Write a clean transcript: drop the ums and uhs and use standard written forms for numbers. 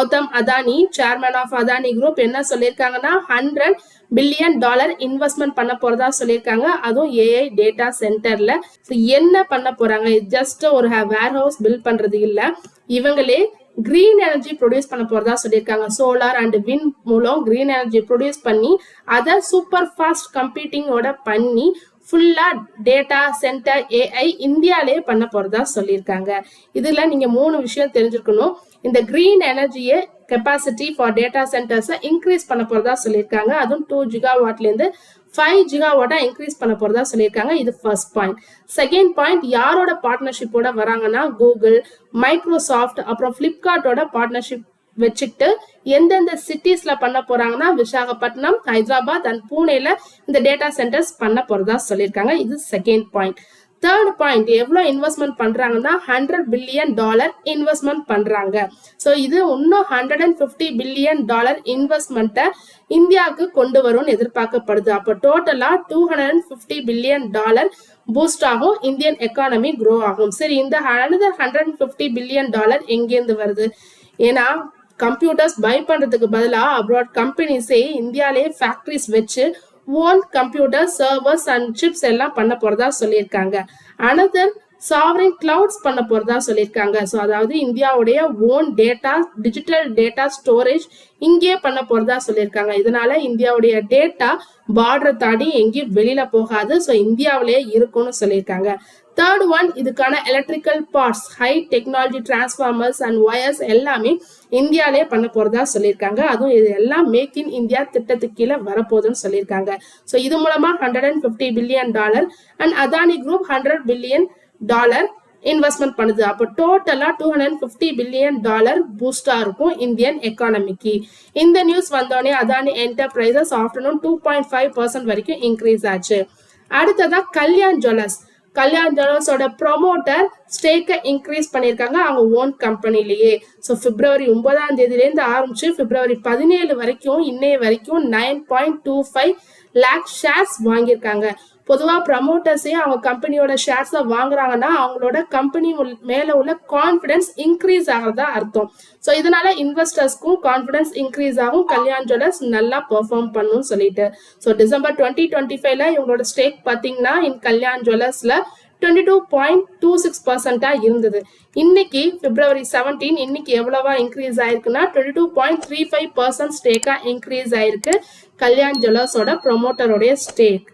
Gautham Adani, chairman of Adani group, என்ன சொல்லியிருக்காங்கன்னா $100 billion investment பண்ண போறதா சொல்லியிருக்காங்க. அதுவும் ஏஐ டேட்டா சென்டர்ல. என்ன பண்ண போறாங்க? ஜஸ்ட் ஒரு வேர் ஹவுஸ் பில்ட் பண்றது இல்ல, இவங்களே கிரீன் எனர்ஜி ப்ரொடியூஸ் பண்ண போறதா சொல்லியிருக்காங்க. சோலார் அண்ட் விண்ட் மூலம் கிரீன் எனர்ஜி ப்ரொடியூஸ் பண்ணி அதை சூப்பர் ஃபாஸ்ட் கம்ப்யூட்டிங்கோட பண்ணி ஃபுல்லா டேட்டா சென்டர் ஏஐ இந்தியாலே பண்ண போறதா சொல்லியிருக்காங்க. இதுல நீங்க 3 விஷயம் தெரிஞ்சுக்கணும். இந்த கிரீன் எனர்ஜியை கெப்பாசிட்டி ஃபார் டேட்டா சென்டர்ஸை இன்க்ரீஸ் பண்ண போறதா சொல்லியிருக்காங்க. அதுவும் 2 ஜிகாவாட்ல இருந்து 5 ஜிகாவாட்டா இன்க்ரீஸ் பண்ண போறதா சொல்லியிருக்காங்க. இது ஃபர்ஸ்ட் பாயிண்ட். செகண்ட் பாயிண்ட், யாரோட பார்ட்னர்ஷிப்போட வராங்கன்னா கூகுள், மைக்ரோசாஃப்ட், அப்புறம் பிளிப்கார்ட்டோட பார்ட்னர்ஷிப் வச்சுட்டு எந்தெந்த சிட்டிஸ்ல பண்ண போறாங்கன்னா விசாகப்பட்டினம், ஹைதராபாத் அண்ட் பூனேல இந்த டேட்டா சென்டர்ஸ் பண்ண போறதா சொல்லியிருக்காங்க. இது செகண்ட் பாயிண்ட். தேர்ட் பாயிண்ட், எவ்வளவு இன்வெஸ்ட்மெண்ட் பண்றாங்கன்னா $100 பில்லியன் இன்வெஸ்ட்மெண்ட் பண்றாங்க. ஸோ இது இன்னும் $150 பில்லியன் இன்வெஸ்ட்மெண்ட்டை இந்தியாவுக்கு கொண்டு வரும்னு எதிர்பார்க்கப்படுது. அப்போ டோட்டலா $250 பில்லியன் பூஸ்ட் ஆகும், இந்தியன் எக்கானமி க்ரோ ஆகும். சரி, இந்த $150 பில்லியன் எங்கேருந்து வருது? ஏன்னா கம்ப்யூட்டர்ஸ் பை பண்றதுக்கு பதிலா அப்ராட் கம்பெனிஸே இந்தியாலே ஃபேக்டரிஸ் வச்சு own computer servers and chips எல்லாம் பண்ண போறதா சொல்லியிருக்காங்க. அனதர் சாவரின் கிளவுட்ஸ் பண்ண போறதா சொல்லியிருக்காங்க. ஸோ அதாவது இந்தியாவுடைய own data, digital data storage இங்கே பண்ண போறதா சொல்லியிருக்காங்க. இதனால இந்தியாவுடைய டேட்டா பார்டர் தாண்டி எங்கேயும் வெளியில போகாது, ஸோ இந்தியாவிலேயே இருக்கும்னு சொல்லியிருக்காங்க. தேர்ட் ஒன், இதுக்கான electrical parts, high technology transformers and wires எல்லாமே இந்தியாலே பண்ண போறதா சொல்லியிருக்காங்க. அதுவும் இது எல்லாம் மேக் இன் இந்தியா திட்டத்துக்கு கீழே வரப்போகுதுன்னு சொல்லியிருக்காங்க. ஸோ இது மூலமா $150 billion and Adani group $100 billion investment பண்ணுது. அப்போ டோட்டலா $250 பில்லியன் பூஸ்டா இருக்கும் இந்தியன் எக்கானமிக்கு. இந்த நியூஸ் வந்தோடனே அதானி என்டர்பிரைசஸ் ஆஃப்டர்நூன் 2.5% வரைக்கும் இன்க்ரீஸ் ஆச்சு. அடுத்ததா கல்யாண் ஜுவல்லர்ஸ். கல்யாண் ஜுவல்லர்ஸோட ப்ரொமோட்டர் ஸ்டேக்கை இன்க்ரீஸ் பண்ணியிருக்காங்க அவங்க ஓன் கம்பெனிலேயே. ஸோ பிப்ரவரி 9 ஆரம்பிச்சு பிப்ரவரி 17 வரைக்கும் இன்னைய வரைக்கும் 9.25 லேக் ஷேர்ஸ் வாங்கியிருக்காங்க. பொதுவா ப்ரமோட்டர்ஸே அவங்க கம்பெனியோட ஷேர்ஸை வாங்குறாங்கன்னா அவங்களோட கம்பெனி மேல உள்ள கான்ஃபிடன்ஸ் இன்க்ரீஸ் ஆகிறதா அர்த்தம். ஸோ இதனால இன்வெஸ்டர்ஸ்க்கும் கான்ஃபிடன்ஸ் இன்க்ரீஸ் ஆகும், கல்யாண் ஜுவல்லர்ஸ் நல்லா பெர்ஃபார்ம் பண்ணும் சொல்லிட்டு. ஸோ டிசம்பர் 2025ல இவங்களோட ஸ்டேக் பார்த்தீங்கன்னா கல்யாண் ஜுவல்லர்ஸ்ல 22.26% இருந்தது. இன்னைக்கு பிப்ரவரி 17 இன்னைக்கு எவ்வளவா இன்க்ரீஸ் ஆயிருக்குன்னா 22.35% ஸ்டேக்கா இன்க்ரீஸ் ஆயிருக்கு கல்யாண் ஜுவல்லர்ஸோட ப்ரொமோட்டரோடைய ஸ்டேக்.